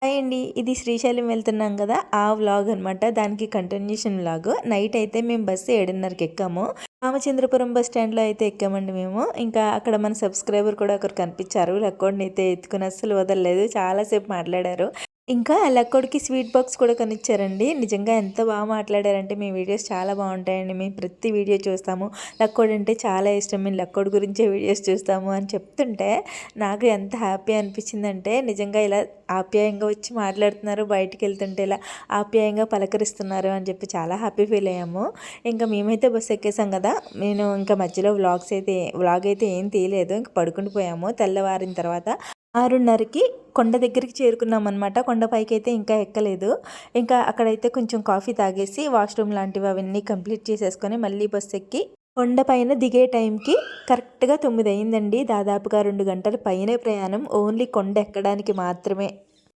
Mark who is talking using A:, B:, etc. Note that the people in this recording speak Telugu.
A: హాయ్ అండి. ఇది శ్రీశైలం వెళ్తున్నాం కదా! ఆ వ్లాగ్ అనమాట. దానికి కంటిన్యూషన్ వ్లాగ్. నైట్ అయితే మేము బస్సు 7:30కి ఎక్కాము. రామచంద్రపురం బస్ స్టాండ్‌లో అయితే ఎక్కామండి మేము. ఇంకా అక్కడ మన సబ్స్క్రైబర్ కూడా ఒకరు కనిపించారు. లక్కోడినైతే ఎత్తుకొని అస్సలు వదలలేదు. చాలా సేపు మాట్లాడారు. ఇంకా లక్కోడికి స్వీట్ బాక్స్ కూడా కొనిచ్చారండి. నిజంగా ఎంత బాగా మాట్లాడారంటే మీ వీడియోస్ చాలా బాగుంటాయండి. మేము ప్రతి వీడియో చూస్తాము. లక్కోడంటే చాలా ఇష్టం. మేము లక్కోడి గురించే వీడియోస్ చూస్తాము అని చెప్తుంటే నాకు ఎంత హ్యాపీ అనిపించిందంటే నిజంగా ఇలా ఆప్యాయంగా వచ్చి మాట్లాడుతున్నారు. బయటికి వెళ్తుంటే ఇలా ఆప్యాయంగా పలకరిస్తున్నారు అని చెప్పి చాలా హ్యాపీ ఫీల్ అయ్యాము. ఇంకా మేమైతే బస్సు ఎక్కేసాం కదా! నేను ఇంకా మధ్యలో వ్లాగ్ అయితే ఏం తీయలేదు. ఇంక పడుకుని పోయాము. తెల్లవారిన తర్వాత 6:30కి కొండ దగ్గరికి చేరుకున్నామనమాట. కొండ పైకైతే ఇంకా ఎక్కలేదు. ఇంకా అక్కడైతే కొంచెం కాఫీ తాగేసి వాష్‌రూమ్ లాంటివి అవన్నీ కంప్లీట్ చేసేసుకొని మళ్ళీ బస్సు ఎక్కి కొండ పైన దిగే టైంకి కరెక్ట్‌గా 9 అయిందండి. దాదాపుగా 2 గంటల పైనే ప్రయాణం. ఓన్లీ కొండ ఎక్కడానికి మాత్రమే.